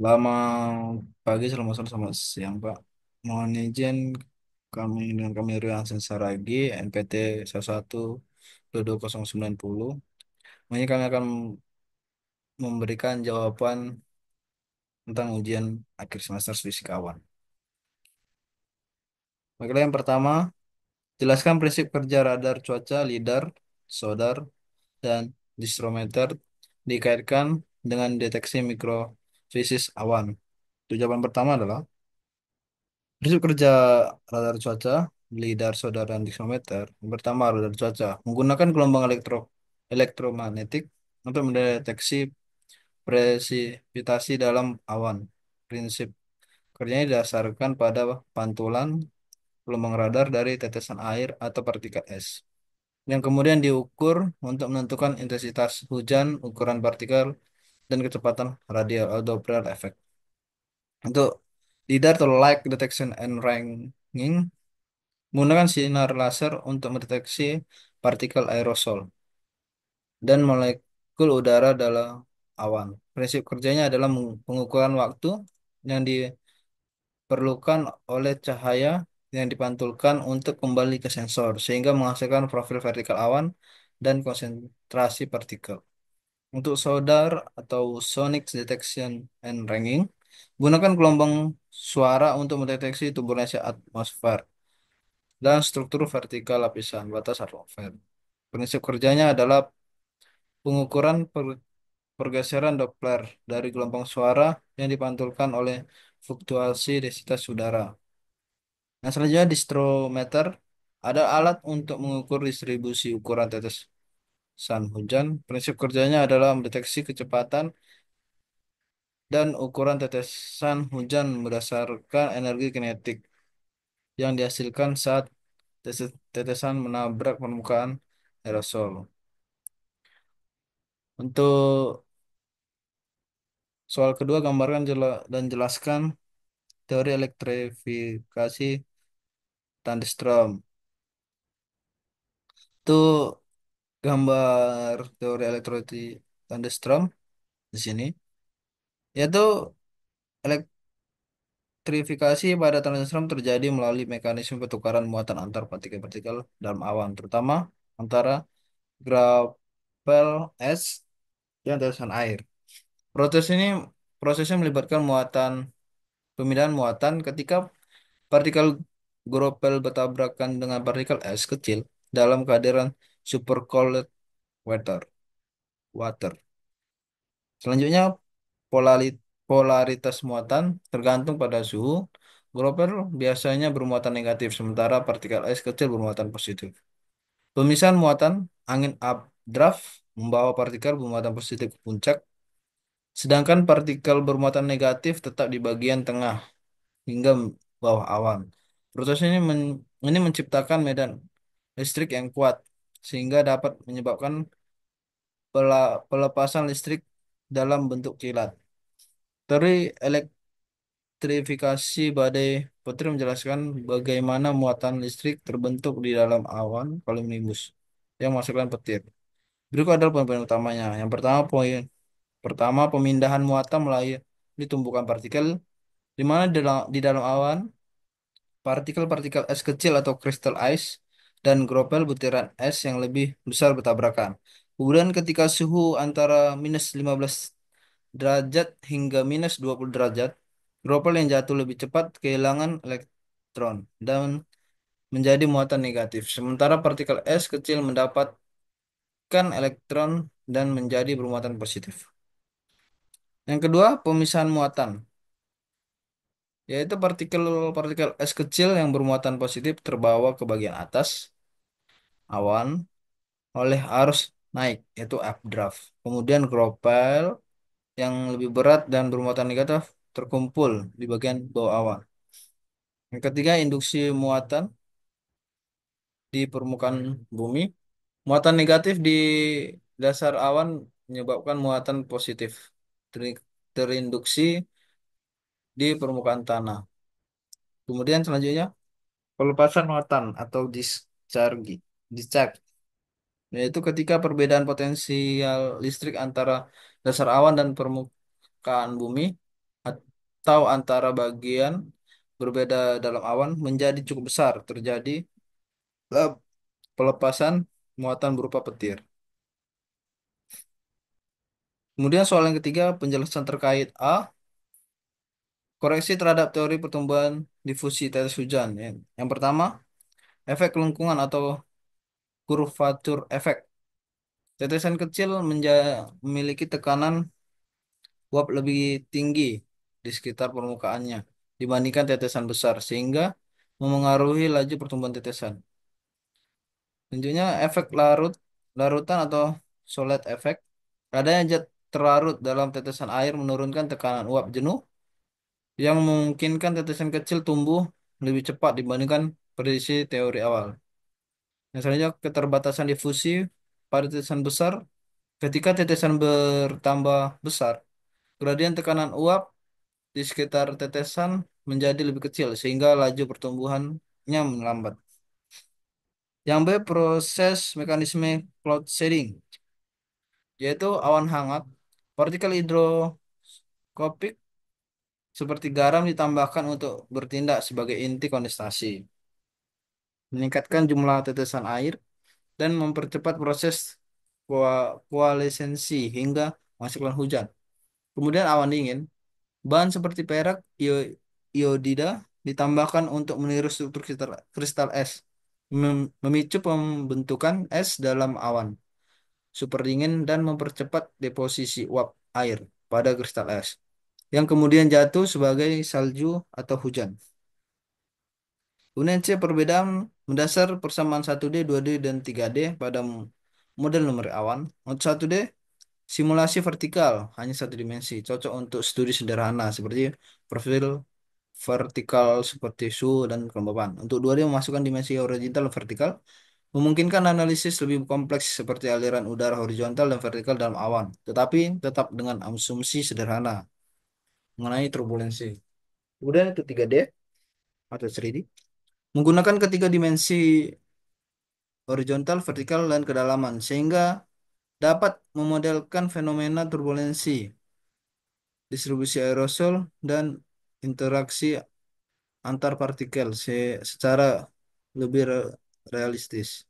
Lama pagi, selamat sore, selamat siang, Pak. Mohon izin kami dengan kami Rian Sensaragi, NPT 112290. Ini kami akan memberikan jawaban tentang ujian akhir semester fisika awan. Baiklah, yang pertama, jelaskan prinsip kerja radar cuaca, lidar, sodar, dan distrometer dikaitkan dengan deteksi mikrofisis awan. Jawaban pertama adalah prinsip kerja radar cuaca, lidar, sodar, dan tiksometer. Yang pertama, radar cuaca menggunakan gelombang elektromagnetik untuk mendeteksi presipitasi dalam awan. Prinsip kerjanya didasarkan pada pantulan gelombang radar dari tetesan air atau partikel es, yang kemudian diukur untuk menentukan intensitas hujan, ukuran partikel, dan kecepatan radial atau Doppler effect. Untuk lidar atau light detection and ranging menggunakan sinar laser untuk mendeteksi partikel aerosol dan molekul udara dalam awan. Prinsip kerjanya adalah pengukuran waktu yang diperlukan oleh cahaya yang dipantulkan untuk kembali ke sensor, sehingga menghasilkan profil vertikal awan dan konsentrasi partikel. Untuk sodar atau sonic detection and ranging, gunakan gelombang suara untuk mendeteksi turbulensi atmosfer dan struktur vertikal lapisan batas atmosfer. Prinsip kerjanya adalah pengukuran pergeseran Doppler dari gelombang suara yang dipantulkan oleh fluktuasi densitas udara. Nah, selanjutnya distrometer ada alat untuk mengukur distribusi ukuran tetesan hujan. Prinsip kerjanya adalah mendeteksi kecepatan dan ukuran tetesan hujan berdasarkan energi kinetik yang dihasilkan saat tetesan menabrak permukaan aerosol. Untuk soal kedua, gambarkan dan jelaskan teori elektrifikasi thunderstorm. Itu gambar teori elektrifikasi thunderstorm di sini, yaitu elektrifikasi pada thunderstorm terjadi melalui mekanisme pertukaran muatan antar partikel-partikel dalam awan, terutama antara gravel es dan tetesan air. Proses ini prosesnya melibatkan pemindahan muatan ketika partikel gropel bertabrakan dengan partikel es kecil dalam kehadiran supercooled water. water. Selanjutnya, polaritas muatan tergantung pada suhu. Gropel biasanya bermuatan negatif, sementara partikel es kecil bermuatan positif. Pemisahan muatan, angin updraft membawa partikel bermuatan positif ke puncak, sedangkan partikel bermuatan negatif tetap di bagian tengah hingga bawah awan. Proses ini menciptakan medan listrik yang kuat sehingga dapat menyebabkan pelepasan listrik dalam bentuk kilat. Teori elektrifikasi badai Putri menjelaskan bagaimana muatan listrik terbentuk di dalam awan cumulonimbus yang menghasilkan petir. Berikut adalah poin-poin utamanya. Yang pertama, pemindahan muatan melalui tumpukan partikel, di mana di dalam awan partikel-partikel es kecil atau crystal ice dan gropel butiran es yang lebih besar bertabrakan. Kemudian ketika suhu antara -15 derajat hingga -20 derajat, gropel yang jatuh lebih cepat kehilangan elektron dan menjadi muatan negatif. Sementara partikel es kecil mendapatkan elektron dan menjadi bermuatan positif. Yang kedua, pemisahan muatan, yaitu partikel-partikel es kecil yang bermuatan positif terbawa ke bagian atas awan oleh arus naik, yaitu updraft. Kemudian gropel yang lebih berat dan bermuatan negatif terkumpul di bagian bawah awan. Yang ketiga, induksi muatan di permukaan bumi. Muatan negatif di dasar awan menyebabkan muatan positif terinduksi di permukaan tanah. Kemudian selanjutnya, pelepasan muatan atau discharge, yaitu ketika perbedaan potensial listrik antara dasar awan dan permukaan bumi atau antara bagian berbeda dalam awan menjadi cukup besar. Terjadi eh, pelepasan muatan berupa petir. Kemudian soal yang ketiga, penjelasan terkait A, koreksi terhadap teori pertumbuhan difusi tetes hujan. Yang pertama, efek kelengkungan atau kurvatur efek. Tetesan kecil memiliki tekanan uap lebih tinggi di sekitar permukaannya dibandingkan tetesan besar, sehingga memengaruhi laju pertumbuhan tetesan. Selanjutnya, efek larutan atau Solid effect. Adanya zat terlarut dalam tetesan air menurunkan tekanan uap jenuh yang memungkinkan tetesan kecil tumbuh lebih cepat dibandingkan prediksi teori awal. Yang selanjutnya, keterbatasan difusi pada tetesan besar. Ketika tetesan bertambah besar, gradien tekanan uap di sekitar tetesan menjadi lebih kecil sehingga laju pertumbuhannya melambat. Yang B, proses mekanisme cloud seeding, yaitu awan hangat, partikel hidroskopik seperti garam ditambahkan untuk bertindak sebagai inti kondensasi, meningkatkan jumlah tetesan air dan mempercepat proses koalesensi hingga menghasilkan hujan. Kemudian awan dingin, bahan seperti perak, iodida ditambahkan untuk meniru struktur kristal es, memicu pembentukan es dalam awan super dingin dan mempercepat deposisi uap air pada kristal es, yang kemudian jatuh sebagai salju atau hujan. Kemudian C, perbedaan mendasar persamaan 1D, 2D, dan 3D pada model numerik awan. Untuk 1D, simulasi vertikal, hanya satu dimensi, cocok untuk studi sederhana seperti profil vertikal seperti suhu dan kelembapan. Untuk 2D, memasukkan dimensi horizontal dan vertikal, memungkinkan analisis lebih kompleks seperti aliran udara horizontal dan vertikal dalam awan, tetapi tetap dengan asumsi sederhana mengenai turbulensi. Kemudian itu 3D atau 3D, menggunakan ketiga dimensi horizontal, vertikal, dan kedalaman, sehingga dapat memodelkan fenomena turbulensi, distribusi aerosol, dan interaksi antar partikel secara lebih realistis.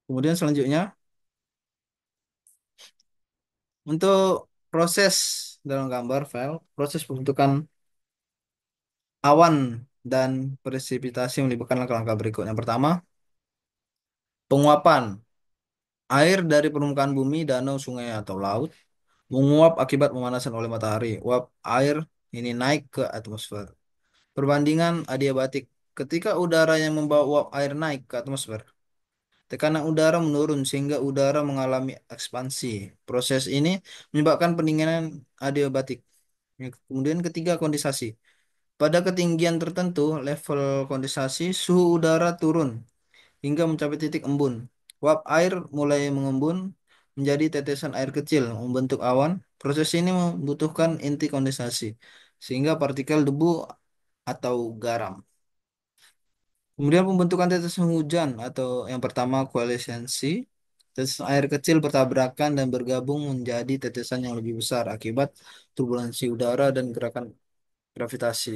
Kemudian selanjutnya, untuk proses dalam gambar file, proses pembentukan awan dan presipitasi melibatkan langkah-langkah berikut. Yang pertama, penguapan air dari permukaan bumi, danau, sungai, atau laut menguap akibat pemanasan oleh matahari. Uap air ini naik ke atmosfer. Perbandingan adiabatik. Ketika udara yang membawa uap air naik ke atmosfer, tekanan udara menurun sehingga udara mengalami ekspansi. Proses ini menyebabkan pendinginan adiabatik. Kemudian ketiga, kondensasi. Pada ketinggian tertentu, level kondensasi, suhu udara turun hingga mencapai titik embun. Uap air mulai mengembun menjadi tetesan air kecil, membentuk awan. Proses ini membutuhkan inti kondensasi, sehingga partikel debu atau garam. Kemudian pembentukan tetesan hujan atau yang pertama koalescensi. Tetesan air kecil bertabrakan dan bergabung menjadi tetesan yang lebih besar akibat turbulensi udara dan gerakan gravitasi.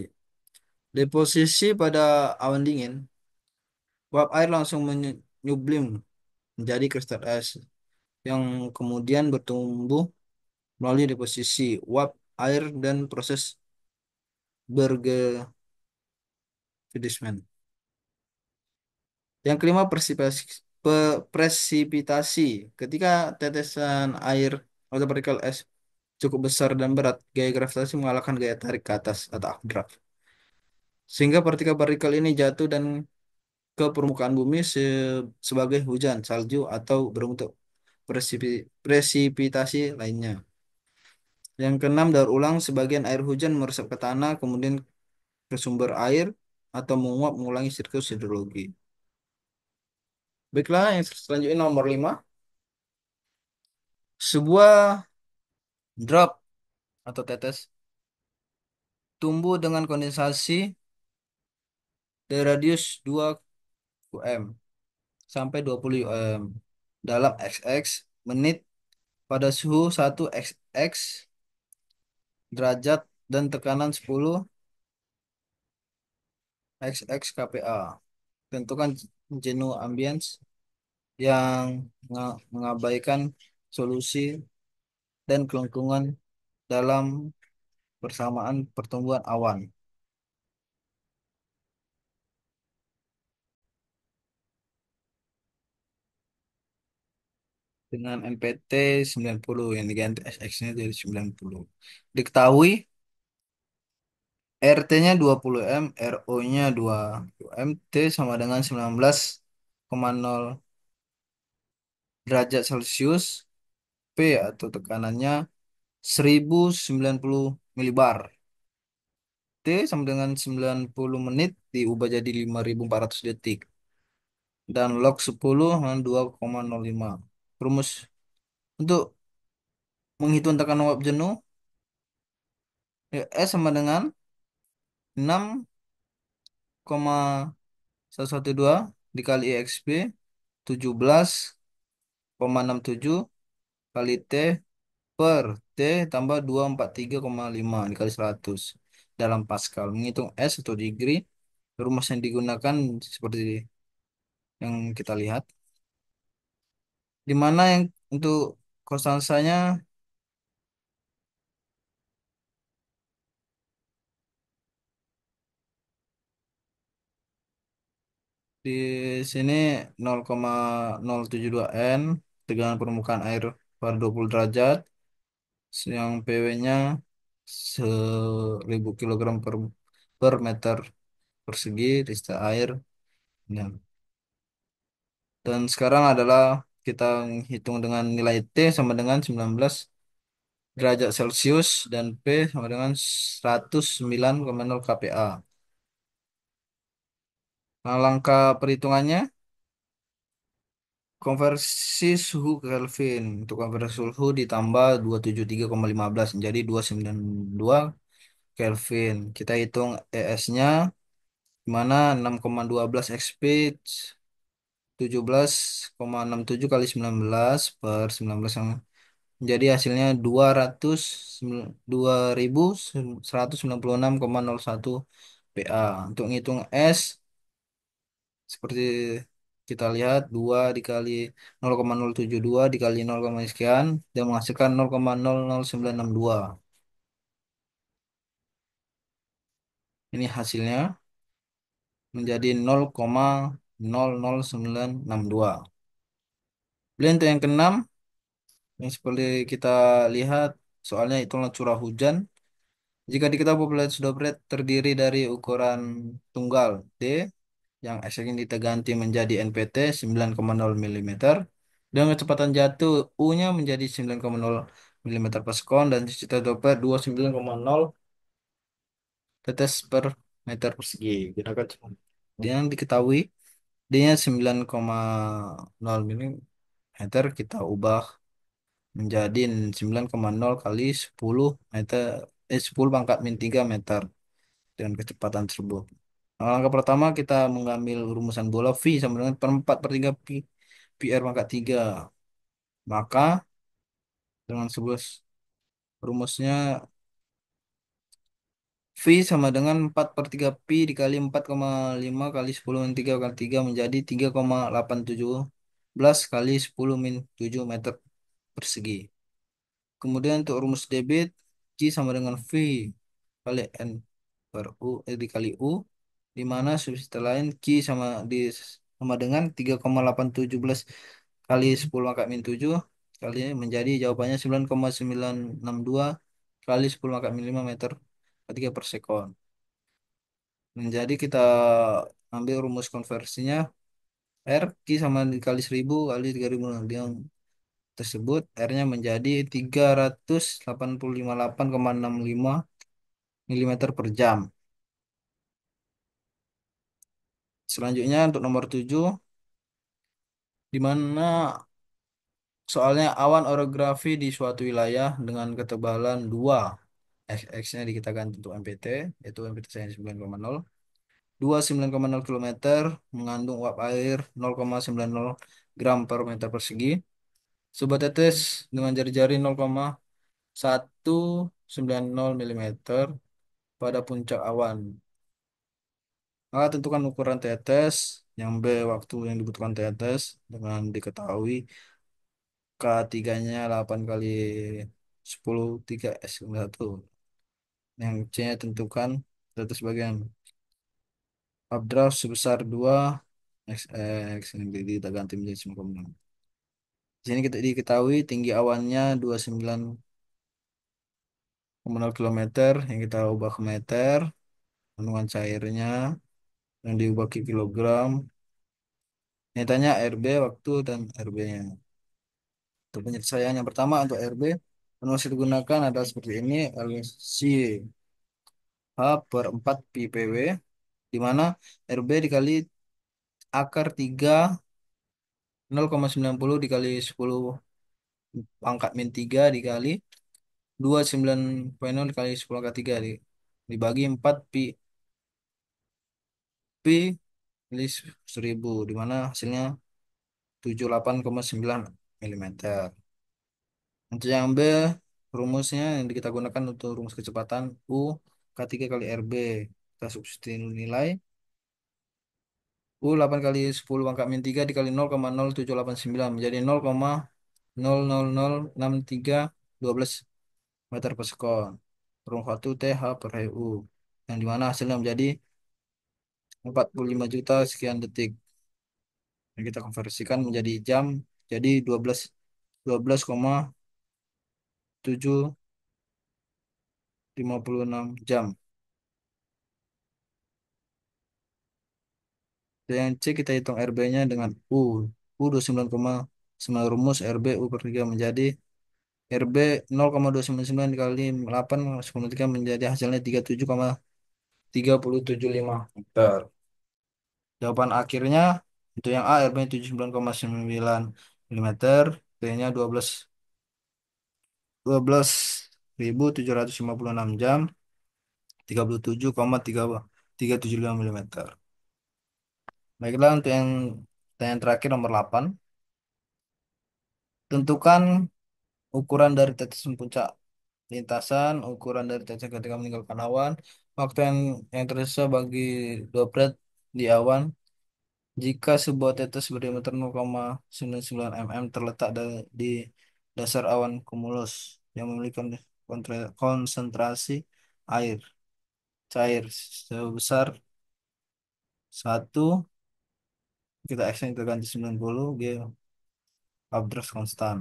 Deposisi pada awan dingin, uap air langsung menyublim menjadi kristal es yang kemudian bertumbuh melalui deposisi uap air dan proses bergedesmen. Yang kelima, presipitasi. Ketika tetesan air atau partikel es cukup besar dan berat, gaya gravitasi mengalahkan gaya tarik ke atas atau updraft. Sehingga partikel-partikel ini jatuh dan ke permukaan bumi sebagai hujan, salju, atau berbentuk presipitasi lainnya. Yang keenam, daur ulang. Sebagian air hujan meresap ke tanah, kemudian ke sumber air, atau menguap mengulangi siklus hidrologi. Baiklah, yang selanjutnya nomor 5. Sebuah drop atau tetes tumbuh dengan kondensasi dari radius 2 km sampai 20 mm. dalam XX menit pada suhu 1 XX derajat dan tekanan 10 XX kPa. Tentukan jenuh ambience yang mengabaikan solusi dan kelengkungan dalam persamaan pertumbuhan awan dengan NPT 90 yang diganti SX-nya jadi 90. Diketahui RT-nya 20 M, RO-nya 2 M, T sama dengan 19,0 derajat Celcius, P atau tekanannya 1090 milibar. T sama dengan 90 menit diubah jadi 5400 detik. Dan log 10 dengan 2,05. Rumus untuk menghitung tekanan uap jenuh, ya, S sama dengan 6,112 dikali EXP 17,67 kali T per T tambah 243,5 dikali 100 dalam Pascal. Menghitung S atau degree, rumus yang digunakan seperti yang kita lihat. Di mana yang untuk konstansanya di sini 0,072 N tegangan permukaan air per 20 derajat, yang PW-nya 1000 kilogram per meter persegi disertai air. Ya. Dan sekarang adalah kita hitung dengan nilai T sama dengan 19 derajat Celcius dan P sama dengan 109,0 kPa. Nah, langkah perhitungannya konversi suhu ke Kelvin. Untuk konversi suhu ditambah 273,15 menjadi 292 Kelvin. Kita hitung ES-nya di mana 6,12 XP 17,67 kali 19 per 19 yang menjadi hasilnya 2196,01 PA. Untuk ngitung S seperti kita lihat 2 dikali 0,072 dikali 0, sekian dan menghasilkan 0,00962. Ini hasilnya menjadi 0,00962. Kemudian untuk yang keenam, yang seperti kita lihat soalnya itulah curah hujan. Jika diketahui populasi Dobret terdiri dari ukuran tunggal D yang S ini kita ganti menjadi NPT 9,0 mm dengan kecepatan jatuh U-nya menjadi 9,0 mm per sekon dan densitas Doppler 29,0 tetes per meter persegi. Gunakan dia yang diketahui D-nya 9,0 mm, kita ubah menjadi 9,0 kali 10 meter 10 pangkat min 3 meter dengan kecepatan tersebut. Nah, langkah pertama kita mengambil rumusan bola V sama dengan per 4 per 3 pi, pi R pangkat 3. Maka dengan sebuah rumusnya V sama dengan 4 per 3 pi dikali 4,5 kali 10 min 3 kali 3 menjadi 3,817 kali 10 min 7 meter persegi. Kemudian untuk rumus debit, Q sama dengan V kali N per U dikali U, di mana substitut lain Q sama dengan 3,817 kali 10 pangkat min 7 kali menjadi jawabannya 9,962 kali 10 pangkat min 5 meter ketika per sekon. Menjadi kita ambil rumus konversinya R Q sama dikali 1000 kali 3000 yang tersebut R-nya menjadi 385,65 milimeter per jam. Selanjutnya untuk nomor 7 di mana soalnya awan orografi di suatu wilayah dengan ketebalan 2 X-nya kita ganti untuk MPT yaitu MPT saya 9,0 29,0 kilometer mengandung uap air 0,90 gram per meter persegi. Sebuah tetes dengan jari-jari 0,190 milimeter pada puncak awan. Maka tentukan ukuran tetes, yang B waktu yang dibutuhkan tetes dengan diketahui K3-nya 8 kali 10 3 S1. Yang C-nya tentukan tetes bagian updraft sebesar 2 XX yang kita ganti menjadi 9,6. Di sini kita diketahui tinggi awannya 29,0 kilometer yang kita ubah ke meter, kandungan cairnya yang diubah ke kilogram. Ini tanya RB waktu dan RB-nya. Untuk penyelesaian yang pertama untuk RB, rumus yang digunakan adalah seperti ini, LC H per 4 Pi PW, di mana RB dikali akar 3 0,90 dikali 10 pangkat min 3 dikali 29,0 dikali 10 pangkat 3 dibagi 4 Pi Pi kali 1000, di mana hasilnya 78,9 milimeter. Untuk yang B, rumusnya yang kita gunakan untuk rumus kecepatan U K3 kali RB. Kita substitusi nilai U 8 kali 10 pangkat min 3 dikali 0,0789 menjadi 0,0006312 meter per sekon. Ruang waktu TH per HU. Yang dimana hasilnya menjadi 45 juta sekian detik. Yang kita konversikan menjadi jam, jadi 12,756 jam. Dan yang C kita hitung RB-nya dengan U 29,9 rumus RB U per 3 menjadi RB 0,299 dikali 8 10 3 menjadi hasilnya 37,375 meter. Jawaban akhirnya untuk yang A RB 79,9 milimeter, B-nya 12.756 jam, 37,375 milimeter. Baiklah untuk yang pertanyaan terakhir nomor 8. Tentukan ukuran dari tetesan puncak lintasan, ukuran dari tetesan ketika meninggalkan awan, waktu yang tersisa bagi droplet di awan. Jika sebuah tetes berdiameter 0,99 mm terletak di dasar awan cumulus yang memiliki konsentrasi air cair sebesar 1, kita X yang terganti 90, G updraft konstan.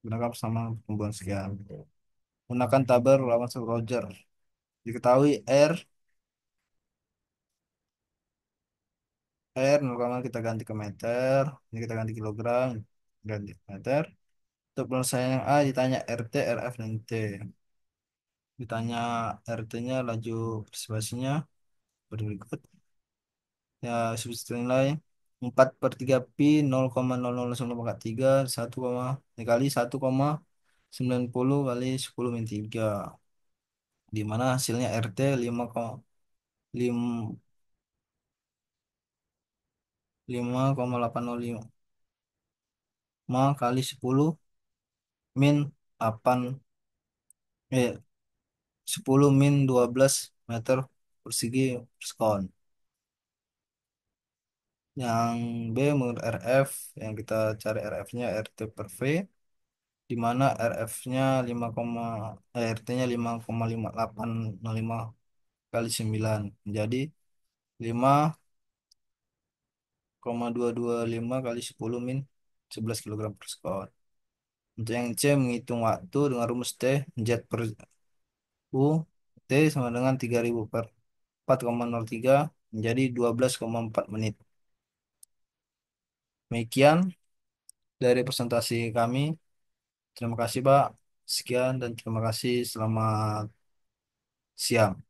Gunakan sama pertumbuhan sekian. Gunakan tabel lawan Roger. Diketahui R 0, kita ganti ke meter. Ini kita ganti kilogram, ganti ke meter. Untuk penyelesaian yang A ditanya RT, RF, dan T. Ditanya RT-nya laju persipasinya berikut. Ya, substitusi nilai 4 per 3 pi 0,0013 1, dikali 1,90 kali 10 min 3. Di mana hasilnya RT 5,805 kali 10 min 8 eh 10 min 12 meter persegi per sekon. Yang B menurut RF, yang kita cari RF-nya RT per V, di mana RF-nya 5, RT-nya 5,5805 kali 9 menjadi 5,225 kali 10 min 11 kilogram per sekon. Untuk yang C menghitung waktu dengan rumus T Z per U, T sama dengan 3000 per 4,03 menjadi 12,4 menit. Demikian dari presentasi kami. Terima kasih, Pak. Sekian dan terima kasih. Selamat siang.